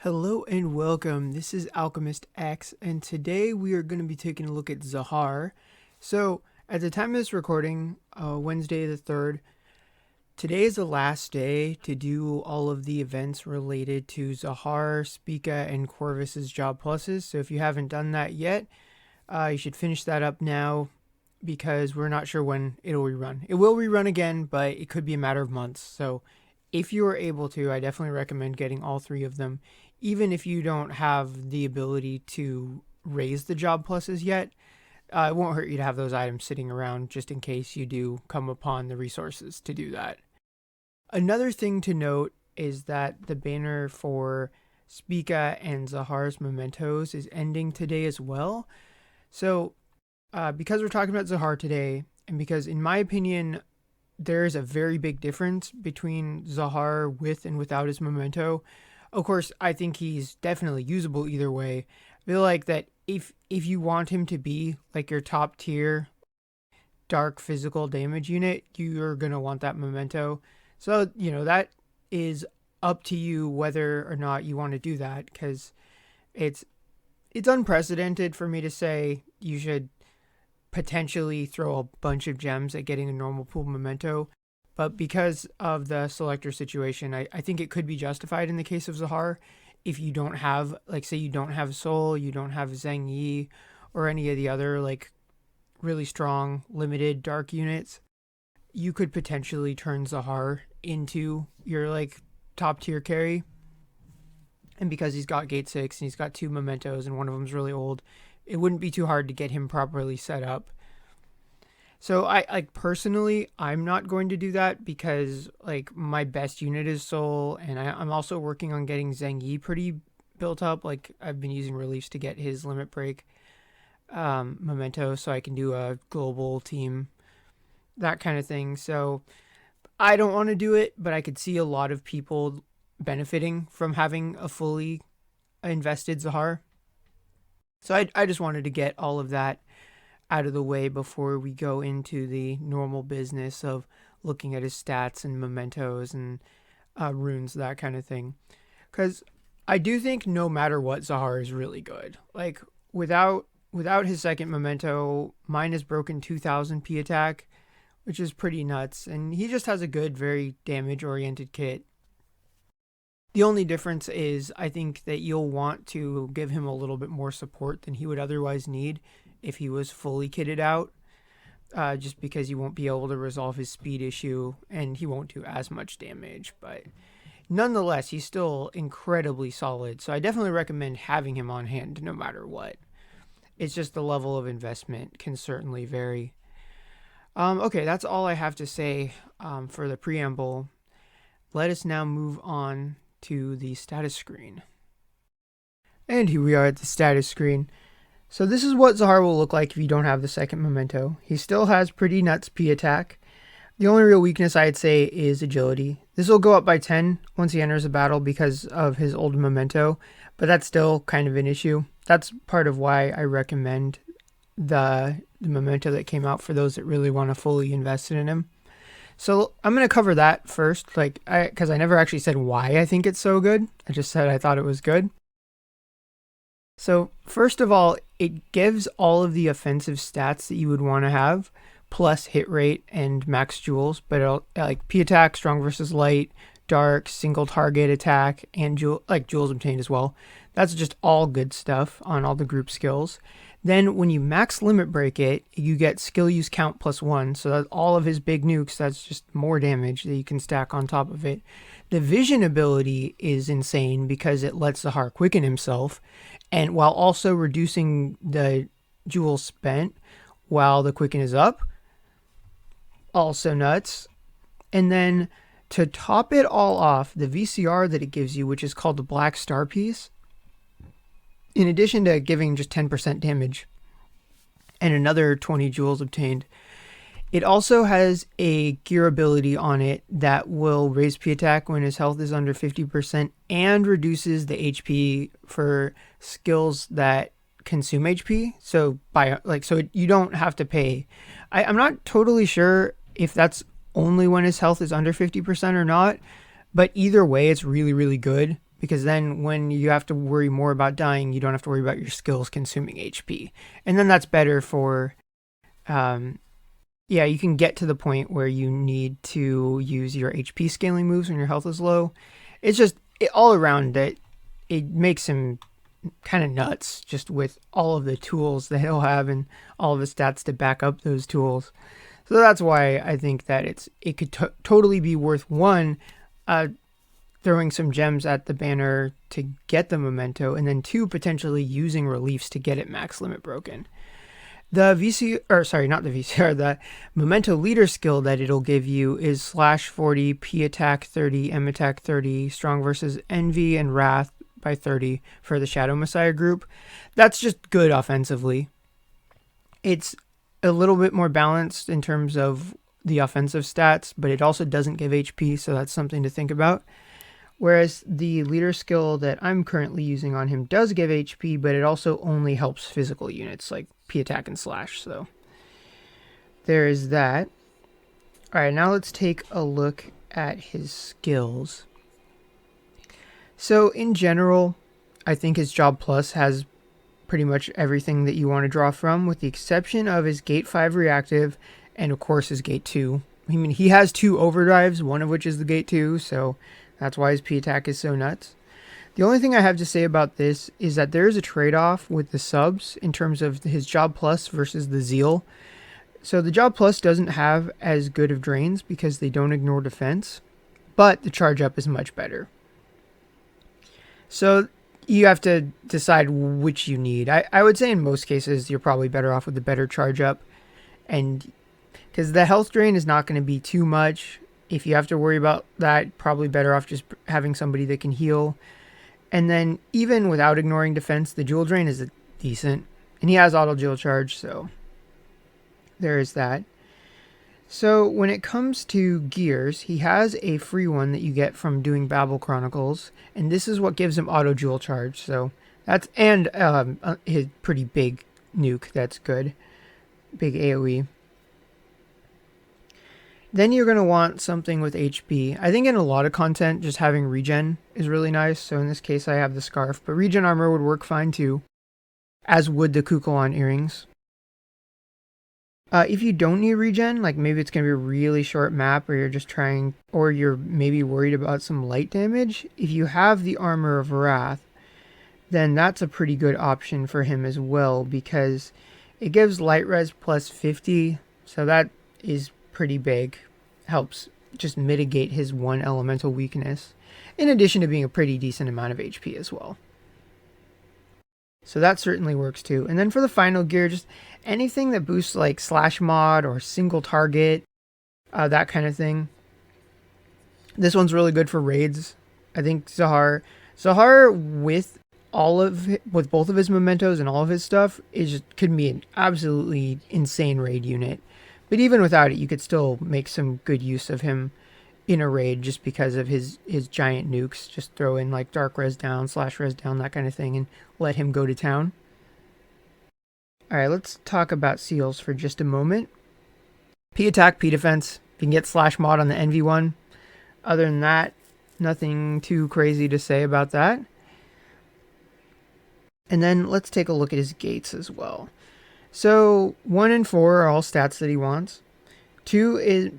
Hello and welcome. This is Alchemist X, and today we are going to be taking a look at Zahar. So, at the time of this recording, Wednesday the 3rd, today is the last day to do all of the events related to Zahar, Spica, and Corvus's job pluses. So, if you haven't done that yet, you should finish that up now because we're not sure when it'll rerun. It will rerun again, but it could be a matter of months. So, if you are able to, I definitely recommend getting all three of them. Even if you don't have the ability to raise the job pluses yet, it won't hurt you to have those items sitting around just in case you do come upon the resources to do that. Another thing to note is that the banner for Spica and Zahar's Mementos is ending today as well. So, because we're talking about Zahar today, and because in my opinion, there is a very big difference between Zahar with and without his Memento. Of course, I think he's definitely usable either way. I feel like that if you want him to be like your top tier dark physical damage unit, you're going to want that Memento. So, that is up to you whether or not you want to do that, because it's unprecedented for me to say you should potentially throw a bunch of gems at getting a normal pool Memento. But because of the selector situation, I think it could be justified in the case of Zahar. If you don't have, say you don't have Soul, you don't have Zhang Yi, or any of the other, really strong, limited dark units, you could potentially turn Zahar into your, top tier carry. And because he's got Gate 6 and he's got 2 Mementos and one of them's really old, it wouldn't be too hard to get him properly set up. So personally, I'm not going to do that because my best unit is Soul, and I'm also working on getting Zhang Yi pretty built up. I've been using reliefs to get his limit break Memento so I can do a global team, that kind of thing. So I don't want to do it, but I could see a lot of people benefiting from having a fully invested Zahar. So I just wanted to get all of that out of the way before we go into the normal business of looking at his stats and mementos and runes, that kind of thing. Because I do think no matter what, Zahar is really good. Without his second memento, mine has broken 2000 P attack, which is pretty nuts. And he just has a good, very damage-oriented kit. The only difference is I think that you'll want to give him a little bit more support than he would otherwise need if he was fully kitted out, just because you won't be able to resolve his speed issue and he won't do as much damage. But nonetheless, he's still incredibly solid. So I definitely recommend having him on hand no matter what. It's just the level of investment can certainly vary. Okay, that's all I have to say for the preamble. Let us now move on to the status screen. And here we are at the status screen. So this is what Zahar will look like if you don't have the second memento. He still has pretty nuts P attack. The only real weakness I'd say is agility. This will go up by 10 once he enters a battle because of his old memento, but that's still kind of an issue. That's part of why I recommend the memento that came out for those that really want to fully invest in him. So I'm going to cover that first, because I never actually said why I think it's so good. I just said I thought it was good. So first of all, it gives all of the offensive stats that you would want to have, plus hit rate and max jewels, but it'll, P attack, strong versus light, dark, single target attack, and jewels obtained as well. That's just all good stuff on all the group skills. Then when you max limit break it, you get skill use count +1. So that's all of his big nukes. That's just more damage that you can stack on top of it. The vision ability is insane because it lets Zahar quicken himself, and while also reducing the jewels spent while the quicken is up. Also nuts. And then to top it all off, the VCR that it gives you, which is called the Black Star Piece, in addition to giving just 10% damage and another 20 jewels obtained, it also has a gear ability on it that will raise P attack when his health is under 50% and reduces the HP for skills that consume HP. So you don't have to pay. I'm not totally sure if that's only when his health is under 50% or not, but either way, it's really, really good because then when you have to worry more about dying, you don't have to worry about your skills consuming HP. And then that's better for, yeah, you can get to the point where you need to use your HP scaling moves when your health is low. It's just all around that it makes him kind of nuts, just with all of the tools that he'll have and all of the stats to back up those tools. So that's why I think that it could totally be worth, one, throwing some gems at the banner to get the memento, and then two, potentially using reliefs to get it max limit broken. The the memento leader skill that it'll give you is slash 40, P attack 30, M attack 30, strong versus envy and wrath by 30 for the Shadow Messiah group. That's just good offensively. It's a little bit more balanced in terms of the offensive stats, but it also doesn't give HP, so that's something to think about. Whereas the leader skill that I'm currently using on him does give HP, but it also only helps physical units like P attack and slash, so there is that. Alright, now let's take a look at his skills. So in general, I think his Job Plus has pretty much everything that you want to draw from, with the exception of his Gate 5 reactive and of course his Gate 2. I mean, he has 2 overdrives, one of which is the Gate 2, so that's why his P attack is so nuts. The only thing I have to say about this is that there is a trade-off with the subs in terms of his Job Plus versus the Zeal. So the Job Plus doesn't have as good of drains because they don't ignore defense, but the charge up is much better. So you have to decide which you need. I would say in most cases you're probably better off with the better charge up, and because the health drain is not going to be too much. If you have to worry about that, probably better off just having somebody that can heal. And then even without ignoring defense, the jewel drain is decent, and he has auto jewel charge, so there is that. So when it comes to gears, he has a free one that you get from doing Babel Chronicles, and this is what gives him auto jewel charge. So that's, and his pretty big nuke, that's good, big AoE. Then you're going to want something with HP. I think in a lot of content, just having regen is really nice. So in this case, I have the scarf, but regen armor would work fine too, as would the Kukulon earrings. If you don't need regen, like maybe it's going to be a really short map, or you're just trying, or you're maybe worried about some light damage, if you have the Armor of Wrath, then that's a pretty good option for him as well, because it gives light res plus 50, so that is pretty big. Helps just mitigate his one elemental weakness, in addition to being a pretty decent amount of HP as well. So that certainly works too. And then for the final gear, just anything that boosts like slash mod or single target, that kind of thing. This one's really good for raids. I think Zahar with with both of his mementos and all of his stuff could be an absolutely insane raid unit. But even without it, you could still make some good use of him in a raid just because of his giant nukes. Just throw in like dark res down, slash res down, that kind of thing, and let him go to town. Alright, let's talk about seals for just a moment. P attack, P defense. You can get slash mod on the envy one. Other than that, nothing too crazy to say about that. And then let's take a look at his gates as well. So 1 and 4 are all stats that he wants. 2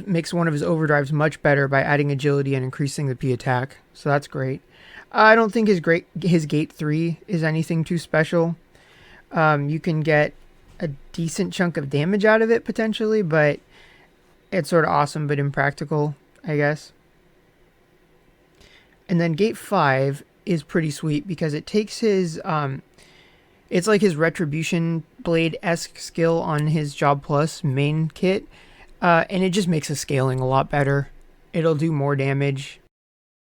makes one of his overdrives much better by adding agility and increasing the P attack, so that's great. I don't think his gate 3 is anything too special. You can get a decent chunk of damage out of it potentially, but it's sort of awesome but impractical, I guess. And then gate 5 is pretty sweet because it takes his it's like his Retribution Blade-esque skill on his Job Plus main kit, and it just makes the scaling a lot better. It'll do more damage.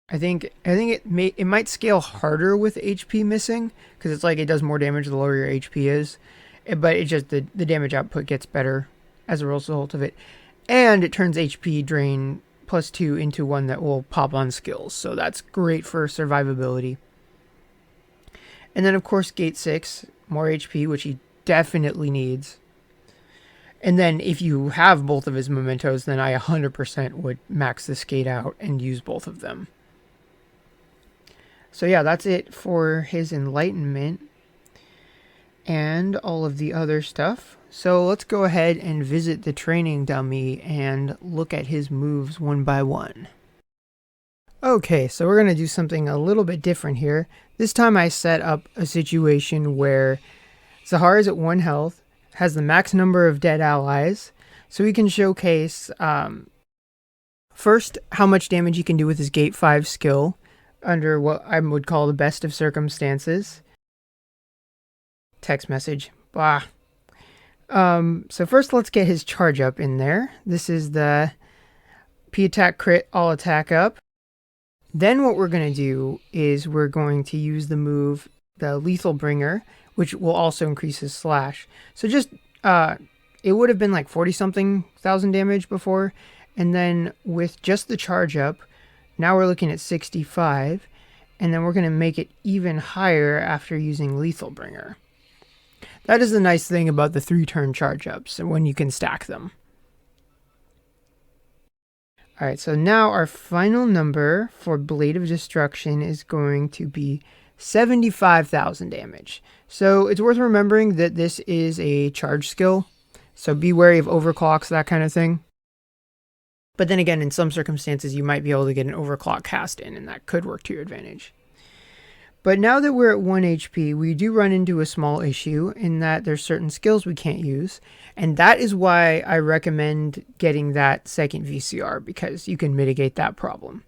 I think it might scale harder with HP missing, because it's like it does more damage the lower your HP is, but it just the damage output gets better as a result of it, and it turns HP drain +2 into one that will pop on skills, so that's great for survivability. And then of course gate 6, more HP, which he definitely needs. And then if you have both of his mementos, then I 100% would max this gate out and use both of them. So yeah, that's it for his enlightenment and all of the other stuff. So let's go ahead and visit the training dummy and look at his moves one by one. Okay, so we're going to do something a little bit different here. This time I set up a situation where Zahar is at 1 health, has the max number of dead allies, so we can showcase first how much damage he can do with his Gate 5 skill under what I would call the best of circumstances. Text message. Blah. So first let's get his charge up in there. This is the P attack crit all attack up. Then what we're going to do is we're going to use the move, the Lethal Bringer, which will also increase his slash. So just, it would have been like 40-something thousand damage before. And then with just the charge up, now we're looking at 65. And then we're going to make it even higher after using Lethal Bringer. That is the nice thing about the 3-turn charge ups and when you can stack them. Alright, so now our final number for Blade of Destruction is going to be 75,000 damage. So it's worth remembering that this is a charge skill, so be wary of overclocks, that kind of thing. But then again, in some circumstances, you might be able to get an overclock cast in, and that could work to your advantage. But now that we're at 1 HP, we do run into a small issue in that there's certain skills we can't use. And that is why I recommend getting that second VCR, because you can mitigate that problem.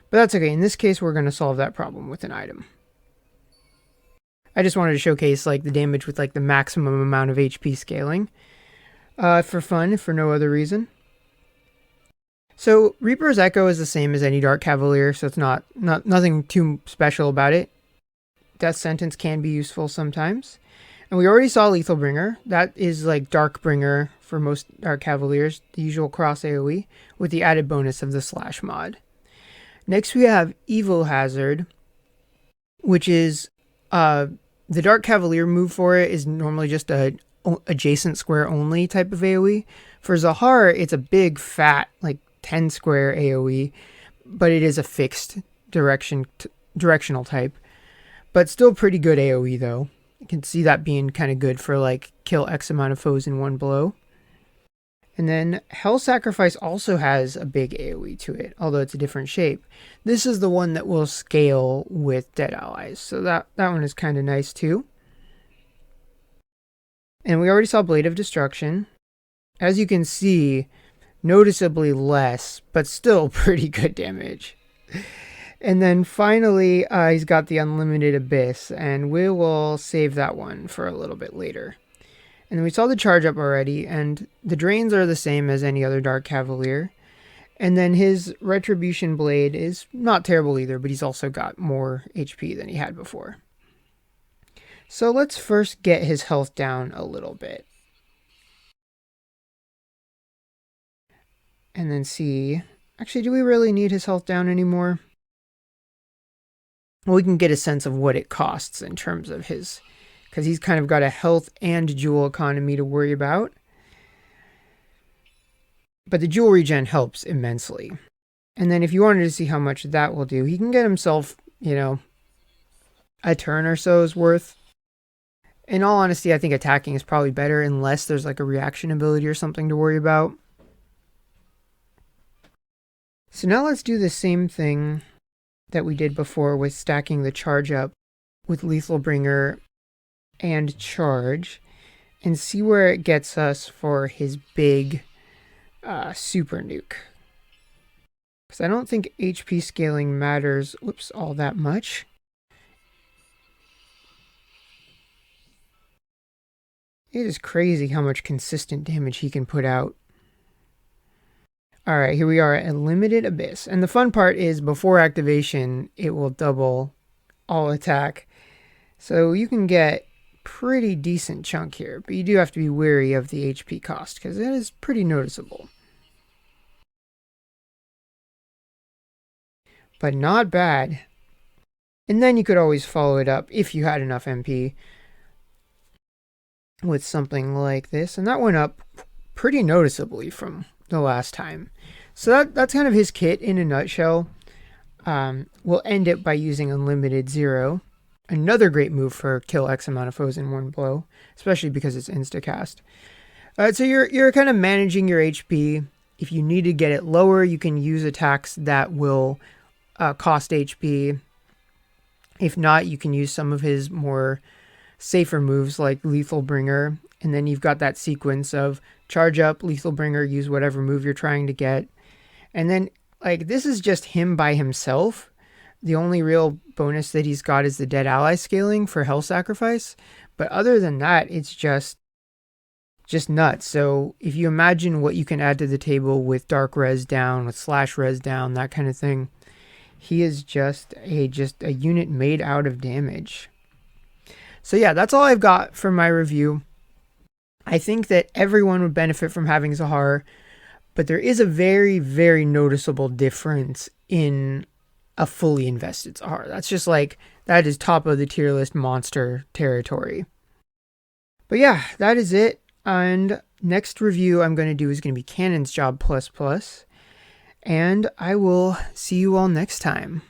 But that's okay. In this case, we're going to solve that problem with an item. I just wanted to showcase like the damage with like the maximum amount of HP scaling. For fun, for no other reason. So Reaper's Echo is the same as any Dark Cavalier, so it's nothing too special about it. Death Sentence can be useful sometimes. And we already saw Lethal Bringer. That is like Dark Bringer for most Dark Cavaliers, the usual cross AoE, with the added bonus of the slash mod. Next we have Evil Hazard, which is the Dark Cavalier move for it is normally just a adjacent square only type of AoE. For Zahar, it's a big fat like 10 square AoE, but it is a fixed directional type. But still pretty good AoE though. You can see that being kind of good for like kill X amount of foes in one blow. And then Hell Sacrifice also has a big AoE to it, although it's a different shape. This is the one that will scale with dead allies, so that one is kind of nice too. And we already saw Blade of Destruction. As you can see, noticeably less, but still pretty good damage. And then finally, he's got the Unlimited Abyss, and we will save that one for a little bit later. And then we saw the charge up already, and the drains are the same as any other Dark Cavalier. And then his Retribution Blade is not terrible either, but he's also got more HP than he had before. So let's first get his health down a little bit. And then see, actually, do we really need his health down anymore? Well, we can get a sense of what it costs in terms of his, because he's kind of got a health and jewel economy to worry about. But the jewel regen helps immensely. And then if you wanted to see how much that will do, he can get himself, you know, a turn or so's worth. In all honesty, I think attacking is probably better unless there's like a reaction ability or something to worry about. So now let's do the same thing that we did before with stacking the charge up with Lethal Bringer and charge and see where it gets us for his big super nuke. Because I don't think HP scaling matters, all that much. It is crazy how much consistent damage he can put out. Alright, here we are at Limited Abyss. And the fun part is before activation, it will double all attack. So you can get pretty decent chunk here, but you do have to be wary of the HP cost because it is pretty noticeable. But not bad. And then you could always follow it up if you had enough MP with something like this. And that went up pretty noticeably from the last time. So that's kind of his kit in a nutshell. we'll end it by using Unlimited 0. Another great move for kill X amount of foes in one blow, especially because it's instacast. So you're kind of managing your HP. If you need to get it lower, you can use attacks that will cost HP. If not, you can use some of his more safer moves like Lethal Bringer. And then you've got that sequence of charge up, Lethal Bringer, use whatever move you're trying to get. And then, like, this is just him by himself. The only real bonus that he's got is the Dead Ally scaling for Hell Sacrifice. But other than that, it's just nuts. So if you imagine what you can add to the table with Dark Res down, with Slash Res down, that kind of thing, he is just a unit made out of damage. So yeah, that's all I've got for my review. I think that everyone would benefit from having Zahar, but there is a very, very noticeable difference in a fully invested Zahar. That's just like, that is top of the tier list monster territory. But yeah, that is it. And next review I'm going to do is going to be Cannon's Job++. And I will see you all next time.